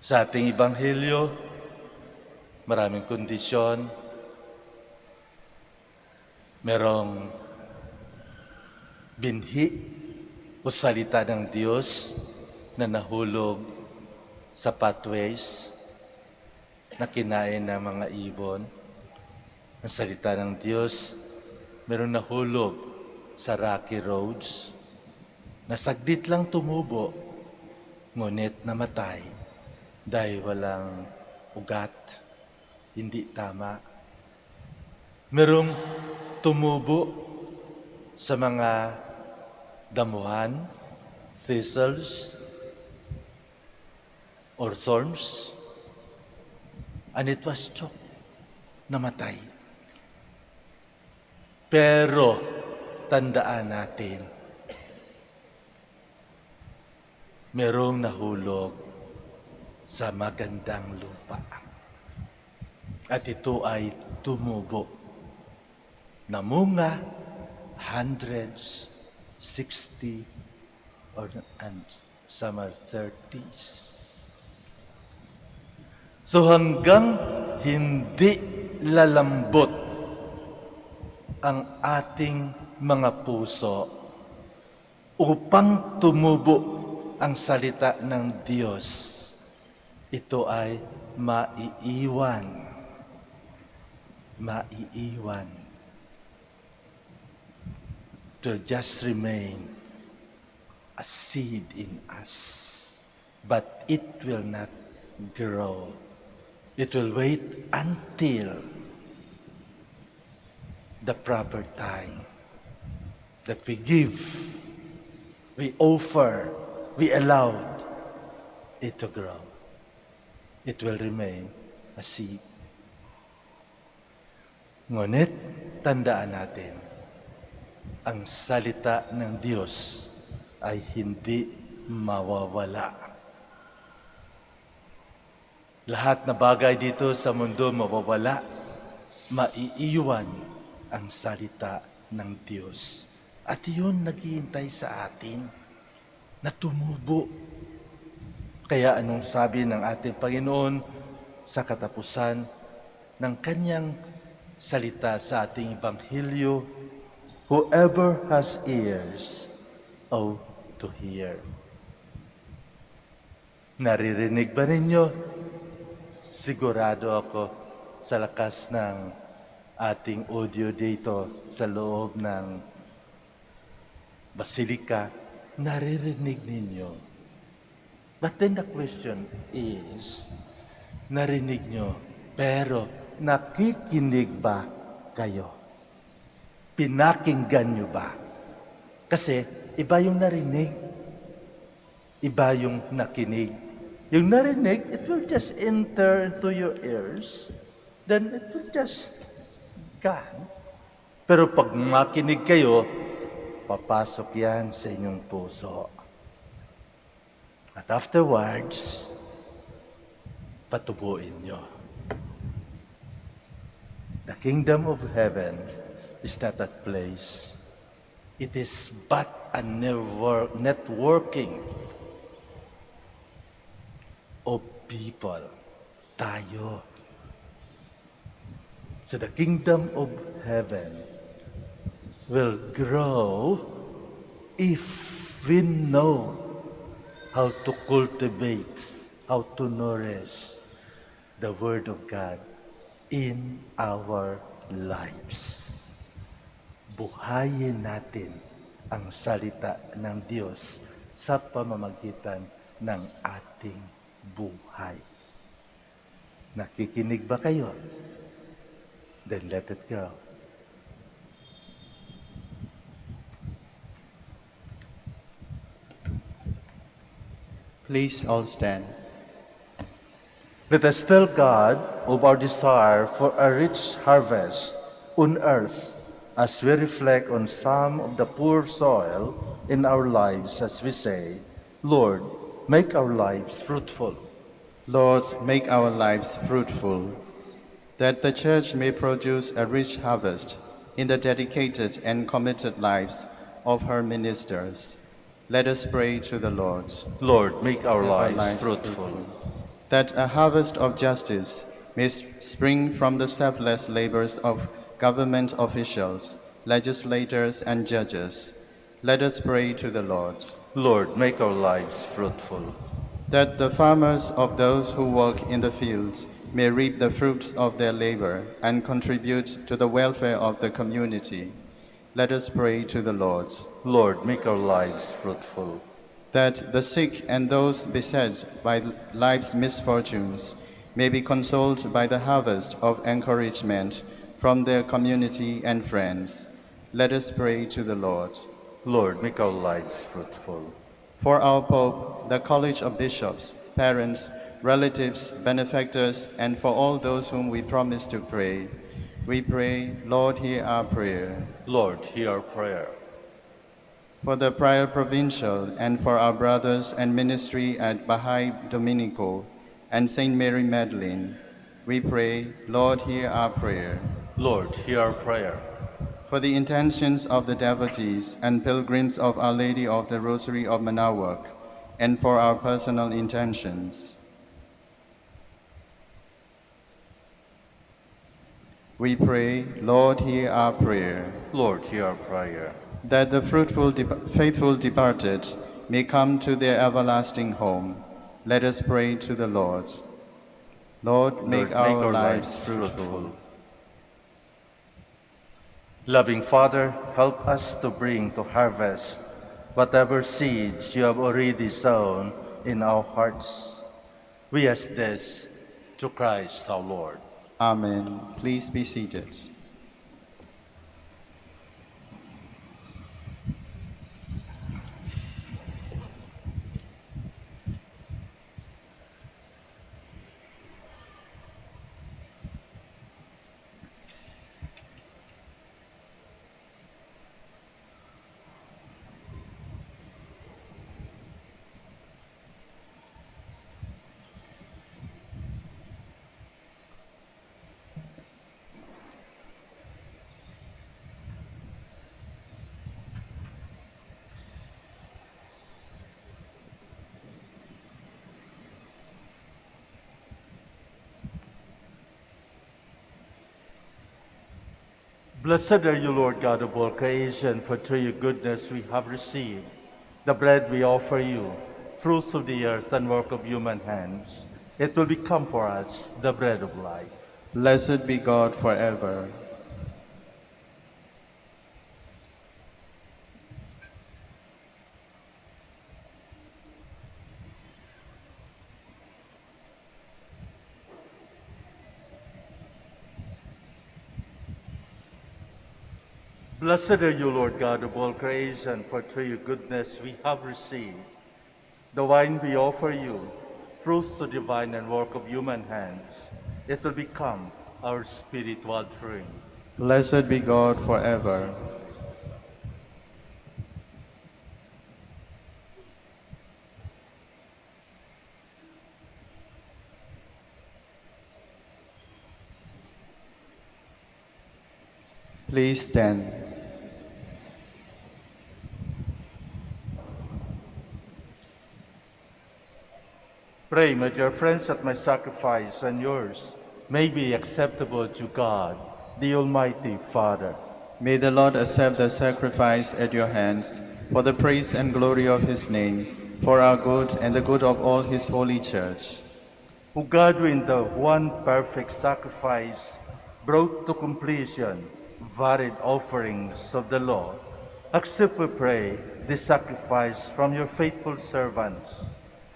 Sa ating Ebanghelyo, maraming kondisyon. Merong binhi o salita ng Diyos na nahulog sa pathways na kinain ng mga ibon. Ang salita ng Diyos, meron nahulog sa rocky roads na saglit lang tumubo, ngunit namatay dahil walang ugat, hindi tama. Merong tumubo sa mga damuhan, thistles, or thorns, and it was choked, namatay. Pero, tandaan natin, merong nahulog sa magandang lupa. At ito ay tumubo. Namunga, hundreds, 60, and some are 30s. So hanggang hindi lalambot ang ating mga puso upang tumubo ang salita ng Diyos, ito ay maiiwan. To just remain a seed in us, but it will not grow. It will wait until the proper time that we give, we offer, we allow it to grow. It will remain a seed. Ngunit, tandaan natin, ang salita ng Diyos ay hindi mawawala. Lahat na bagay dito sa mundo mawawala, maiiwan ang salita ng Diyos. At yun naghihintay sa atin na tumubo. Kaya anong sabi ng ating Panginoon sa katapusan ng kanyang salita sa ating Ebanghelyo? Whoever has ears, ought to hear. Naririnig ba ninyo? Sigurado ako sa lakas ng ating audio dito sa loob ng Basilika, naririnig ninyo. But then the question is, narinig nyo, pero nakikinig ba kayo? Pinakinggan nyo ba? Kasi iba yung narinig, iba yung nakinig. Yung narinig, it will just enter into your ears, then it will just gone. Pero pag makinig kayo, papasok yan sa inyong puso. At afterwards, patubuin nyo. The kingdom of heaven is not that place. It is but a networking of people. Tayo. So the kingdom of heaven will grow if we know how to cultivate, how to nourish the Word of God in our lives. Buhayin natin ang salita ng Diyos sa pamamagitan ng ating buhay. Nakikinig ba kayo? Then let it grow. Please all stand. Let us tell God of our desire for a rich harvest on earth as we reflect on some of the poor soil in our lives as we say, Lord, make our lives fruitful. Lord, make our lives fruitful, that the Church may produce a rich harvest in the dedicated and committed lives of her ministers. Let us pray to the Lord. Lord, make our Make lives fruitful. That a harvest of justice may spring from the selfless labors of government officials, legislators, and judges. Let us pray to the Lord. Lord, make our lives fruitful. That the farmers of those who work in the fields may reap the fruits of their labor and contribute to the welfare of the community. Let us pray to the Lord. Lord, make our lives fruitful. That the sick and those beset by life's misfortunes may be consoled by the harvest of encouragement from their community and friends. Let us pray to the Lord. Lord, make our lives fruitful. For our Pope, the College of Bishops, parents, relatives, benefactors, and for all those whom we promise to pray, we pray, Lord, hear our prayer. Lord, hear our prayer. For the Prior Provincial and for our brothers and ministry at Baha'i Dominico and St. Mary Magdalene, we pray, Lord, hear our prayer. Lord, hear our prayer. For the intentions of the devotees and pilgrims of Our Lady of the Rosary of Manaoag, and for our personal intentions, we pray, Lord, hear our prayer. Lord, hear our prayer. That the faithful departed may come to their everlasting home. Let us pray to the Lord. Lord, make our lives fruitful. Loving Father, help us to bring to harvest whatever seeds you have already sown in our hearts. We ask this to Christ our Lord. Amen. Please be seated. Blessed are you, Lord God of all creation, for through your goodness we have received the bread we offer you, fruits of the earth and work of human hands. It will become for us the bread of life. Blessed be God forever. Blessed are you, Lord God of all creation, for through your goodness we have received the wine we offer you, fruits of divine and work of human hands. It will become our spiritual drink. Blessed be God forever. Please stand. Pray, my dear friends, that my sacrifice and yours may be acceptable to God, the Almighty Father. May the Lord accept the sacrifice at your hands for the praise and glory of his name, for our good and the good of all his holy church. O God, who in the one perfect sacrifice brought to completion varied offerings of the law, accept, we pray, this sacrifice from your faithful servants,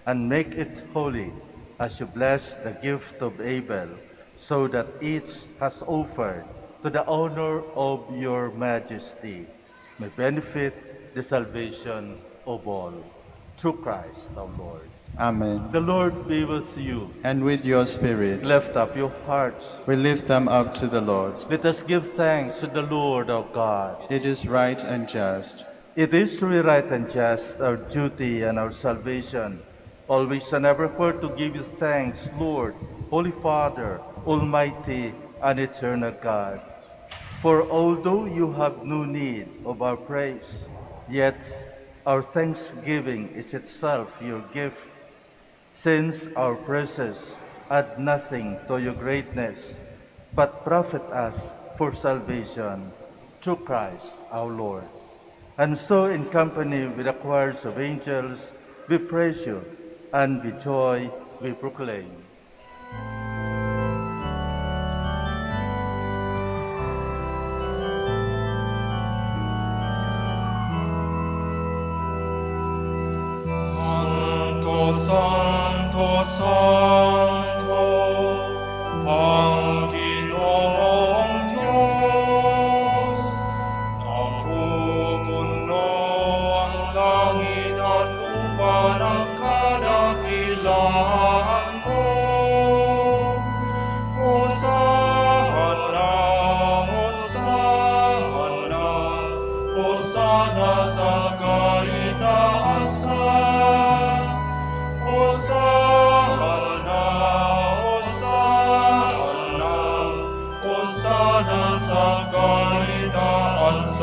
and make it holy as you bless the gift of Abel, so that each has offered to the honor of your majesty may benefit the salvation of all. Through Christ our Lord. Amen. The Lord be with you. And with your spirit, Lift up your hearts. we lift them up to the Lord. Let us give thanks to the Lord our God. It is right and just. It is truly right and just, our duty and our salvation, always and evermore to give you thanks, Lord, Holy Father, Almighty and eternal God. For although you have no need of our praise, yet our thanksgiving is itself your gift, since our praises add nothing to your greatness, but profit us for salvation through Christ our Lord. And so in company with the choirs of angels, we praise you, and with joy we proclaim. Santo, Santo, Santo, Panginoong Diyos, napupuno ang langit at lupa ng kadakilaan mo. Hosanna, Hosanna, Hosanna sa kaitaasan. Hosanna, Hosanna, Hosanna sa kaitaasan.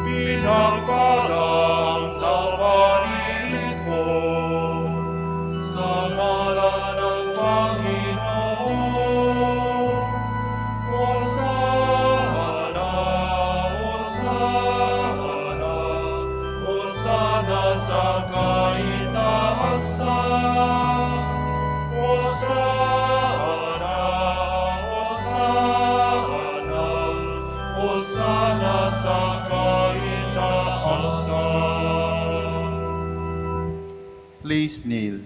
Pinagpalang na paririto sa ngalan ng Panginoon. Hosanna, Hosanna, Hosanna sa kaitaasan. Hosanna, Hosanna, Hosanna sa kaitaasan. Please kneel.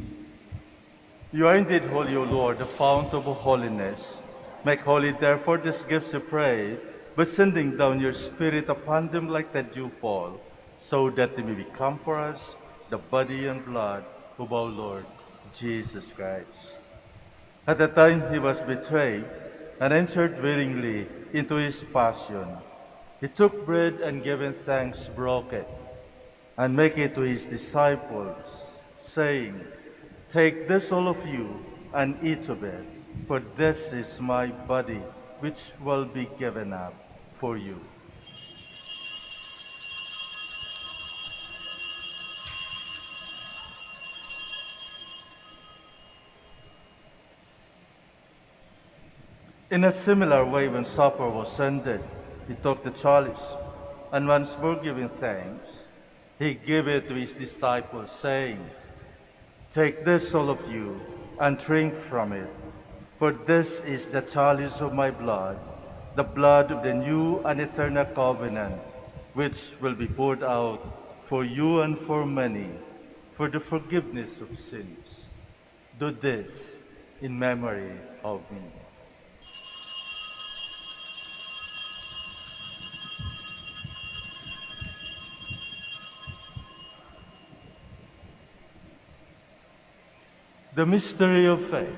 You are indeed holy, O Lord, the fount of holiness. Make holy, therefore, these gifts, we pray, by sending down your Spirit upon them like the dewfall, so that they may become for us the body and blood of our Lord Jesus Christ. At the time he was betrayed and entered willingly into his passion, he took bread and giving thanks, broke it, and make it to his disciples, saying, "Take this, all of you, and eat of it, for this is my body, which will be given up for you." In a similar way, when supper was ended, he took the chalice, and once more giving thanks, he gave it to his disciples, saying, "Take this, all of you, and drink from it, for this is the chalice of my blood, the blood of the new and eternal covenant, which will be poured out for you and for many, for the forgiveness of sins. Do this in memory of me." The mystery of faith.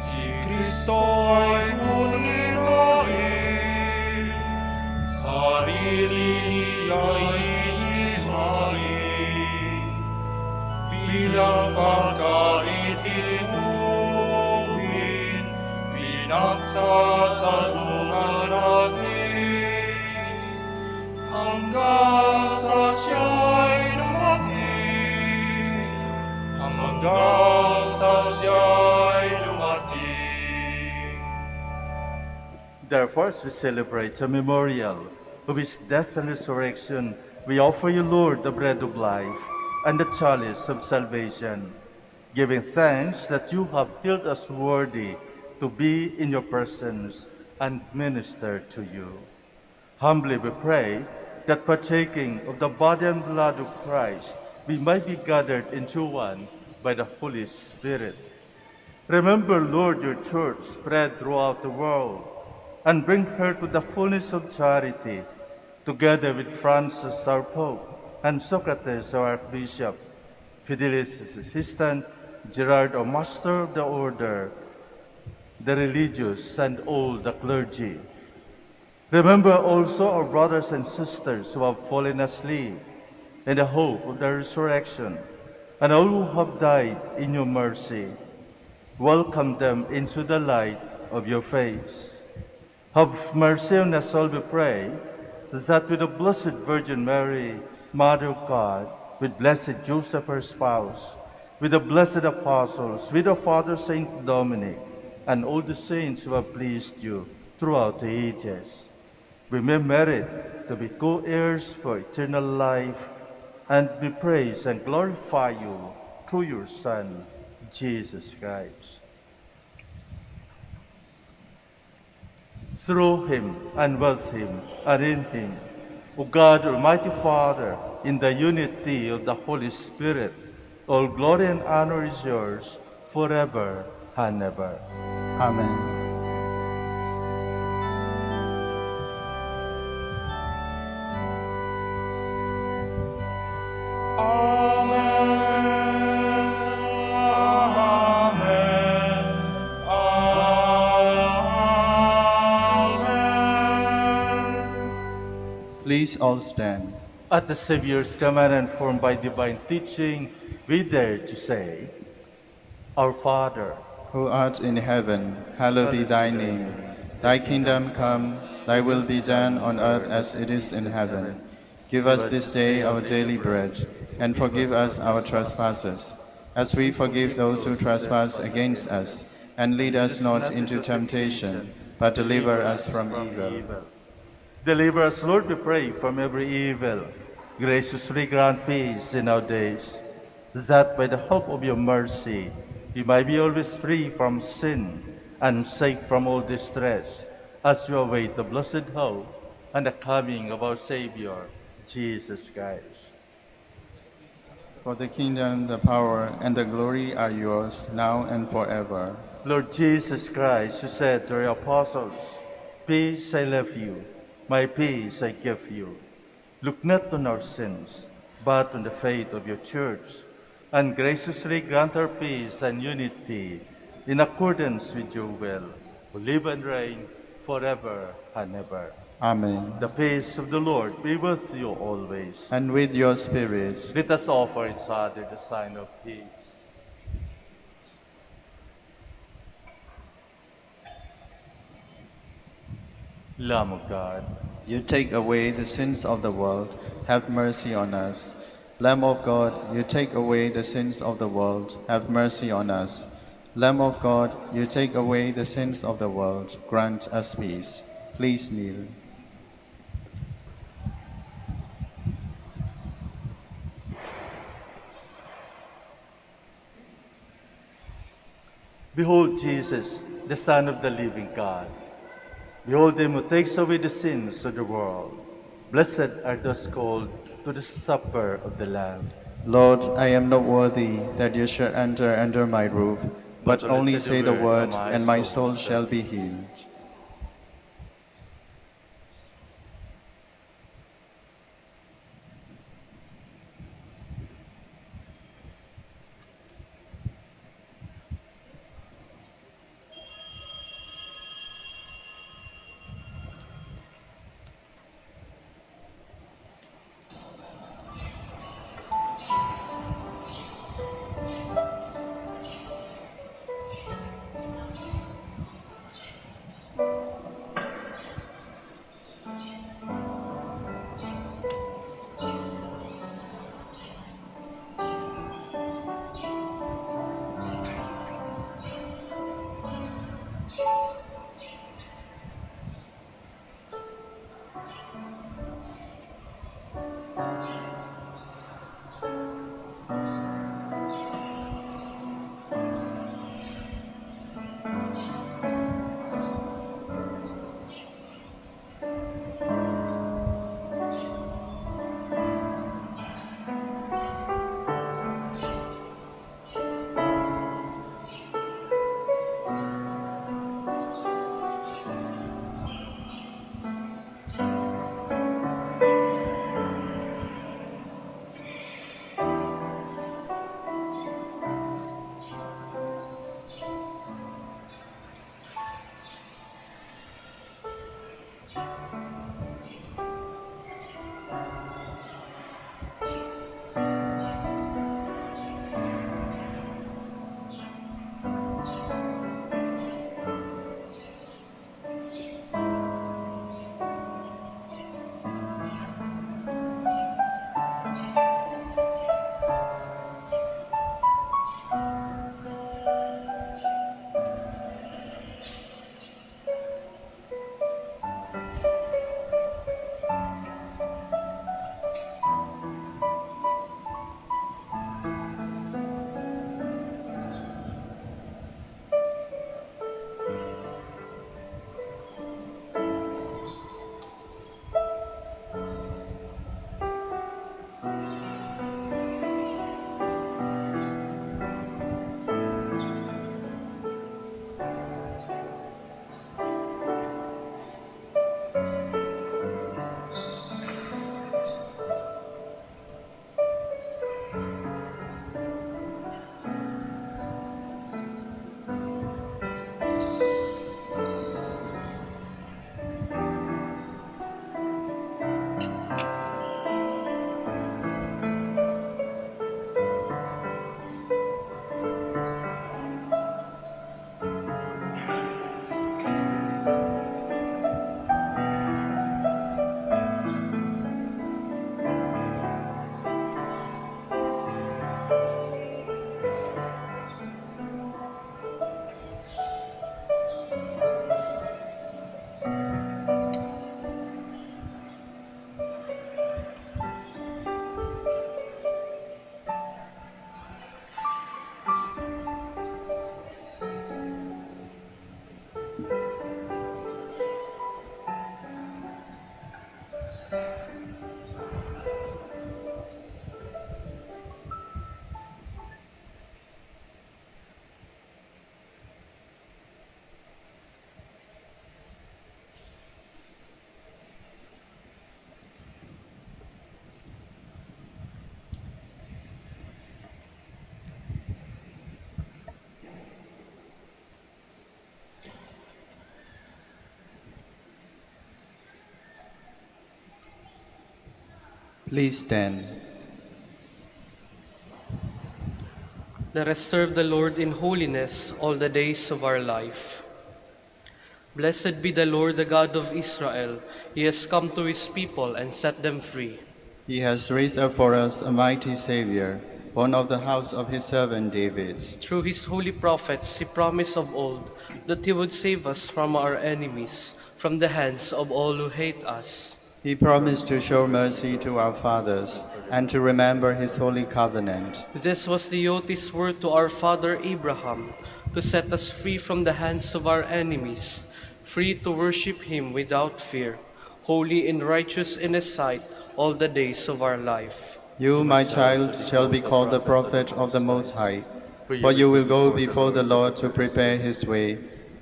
Si Kristo ay huli-huli, sarili niya'y inihain, bilang pagkaitinumin, pinagsasalungan natin, hanggang sa siya'y dumating, hanggang sa siya'y dumating. Therefore, as we celebrate a memorial of his death and resurrection, we offer you, Lord, the bread of life and the chalice of salvation, giving thanks that you have held us worthy to be in your presence and minister to you. Humbly we pray that partaking of the body and blood of Christ, we might be gathered into one by the Holy Spirit. Remember, Lord, your church spread throughout the world, and bring her to the fullness of charity, together with Francis, our Pope, and Socrates, our Archbishop, Fidelis, his assistant, Gerard, our Master of the Order, the religious, and all the clergy. Remember also our brothers and sisters who have fallen asleep in the hope of the resurrection, and all who have died in your mercy. Welcome them into the light of your face. Have mercy on us all, we pray, that with the Blessed Virgin Mary, Mother of God, with blessed Joseph, her spouse, with the blessed apostles, with our Father Saint Dominic, and all the saints who have pleased you throughout the ages, we may merit to be co-heirs for eternal life, and we praise and glorify you through your Son, Jesus Christ. Through him, and with him, and in him, O God, Almighty Father, in the unity of the Holy Spirit, all glory and honor is yours forever and ever. Amen. Please all stand. At the Savior's command and formed by divine teaching, we dare to say, Our Father, Who art in heaven, hallowed be thy name. Thy kingdom come, thy will be done on earth as it is in heaven. Give us this day our daily bread, and forgive us our trespasses, as we forgive those who trespass against us. And lead us not into temptation, but deliver us from evil. Deliver us, Lord, we pray, from every evil. Graciously grant peace in our days, that by the help of your mercy, we might be always free from sin and safe from all distress, as we await the blessed hope and the coming of our Savior, Jesus Christ. For the kingdom, the power, and the glory are yours, now and forever. Lord Jesus Christ, you said to your apostles, "Peace I leave you, my peace I give you." Look not on our sins, but on the faith of your church, and graciously grant her peace and unity in accordance with your will, who live and reign forever and ever. Amen. The peace of the Lord be with you always. And with your spirit. Let us offer each other the sign of peace. Lamb of God, You take away the sins of the world, have mercy on us. Lamb of God, you take away the sins of the world, have mercy on us. Lamb of God, you take away the sins of the world, grant us peace. Please kneel. behold Jesus, the Son of the living God. Behold him who takes away the sins of the world. Blessed are those called to the supper of the Lamb. Lord, I am not worthy that you should enter under my roof, but only say the word, and my soul shall be healed. Please stand. Let us serve the Lord in holiness all the days of our life. Blessed be the Lord, the God of Israel. He has come to his people and set them free. He has raised up for us a mighty Savior, born of the house of his servant David. Through his holy prophets, he promised of old that he would save us from our enemies, from the hands of all who hate us. He promised to show mercy to our fathers and to remember his holy covenant. This was the oath he swore to our father Abraham, to set us free from the hands of our enemies, free to worship him without fear, holy and righteous in his sight all the days of our life. You, my child, shall be called the prophet of the Most High, for you will go before the Lord to prepare his way,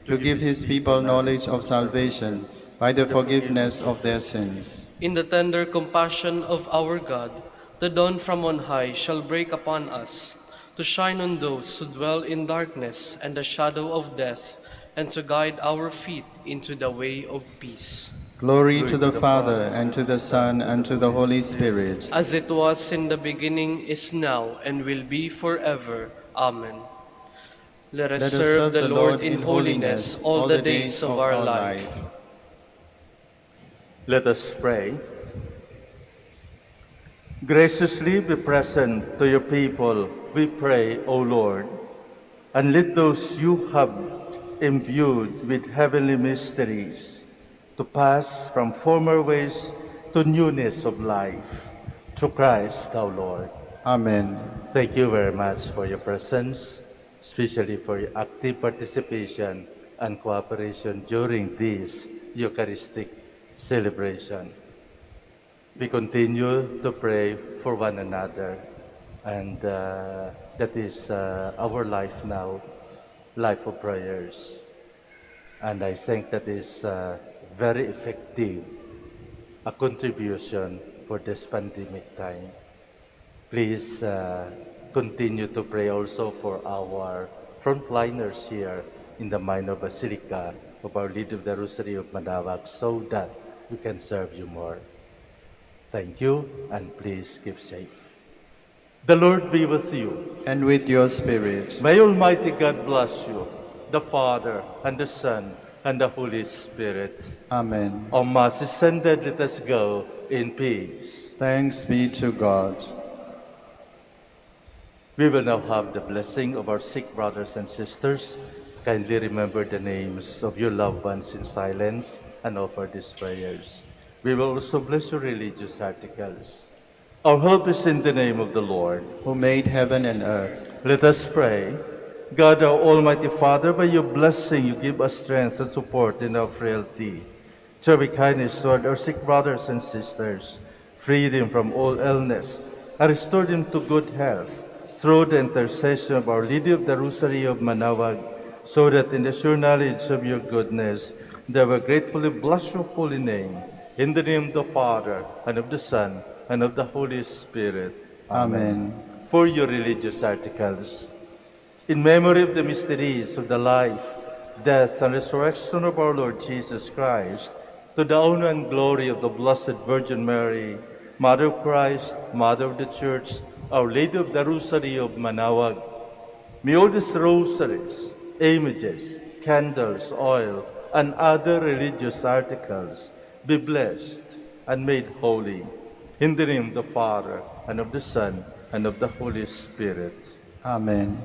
to give his people knowledge of salvation by the forgiveness of their sins. In the tender compassion of our God, the dawn from on high shall break upon us, to shine on those who dwell in darkness and the shadow of death, and to guide our feet into the way of peace. Glory to the Father, and to the Son, and to the Holy Spirit. As it was in the beginning, is now, and will be forever. Amen. Let us serve the Lord in holiness all the days of our life. Let us pray. Graciously be present to your people, we pray, O Lord, and let those you have imbued with heavenly mysteries to pass from former ways to newness of life. Through Christ our Lord. Amen. Thank you very much for your presence, especially for your active participation and cooperation during this Eucharistic celebration. We continue to pray for one another, and that is our life now, life of prayers. And I think that is very effective, a contribution for this pandemic time. Please continue to pray also for our frontliners here in the Minor Basilica of Our Lady of the Rosary of Manaoag, so that we can serve you more. Thank you, and please keep safe. The Lord be with you. And with your spirit. May Almighty God bless you, the Father, and the Son, and the Holy Spirit. Amen. O Mass is ended, let us go in peace. Thanks be to God. We will now have the blessing of our sick brothers and sisters. Kindly remember the names of your loved ones in silence and offer these prayers. We will also bless your religious articles. Our help is in the name of the Lord, who made heaven and earth. Let us pray. God, our Almighty Father, by your blessing you give us strength and support in our frailty. Show kindness toward our sick brothers and sisters, free them from all illness, and restore them to good health, through the intercession of Our Lady of the Rosary of Manaoag, so that in the sure knowledge of your goodness, they will gratefully bless your holy name. In the name of the Father, and of the Son, and of the Holy Spirit. Amen. For your religious articles. In memory of the mysteries of the life, death, and resurrection of our Lord Jesus Christ, to the honor and glory of the Blessed Virgin Mary, Mother of Christ, Mother of the Church, Our Lady of the Rosary of Manaoag, may all these rosaries, images, candles, oil, and other religious articles be blessed and made holy. In the name of the Father, and of the Son, and of the Holy Spirit. Amen.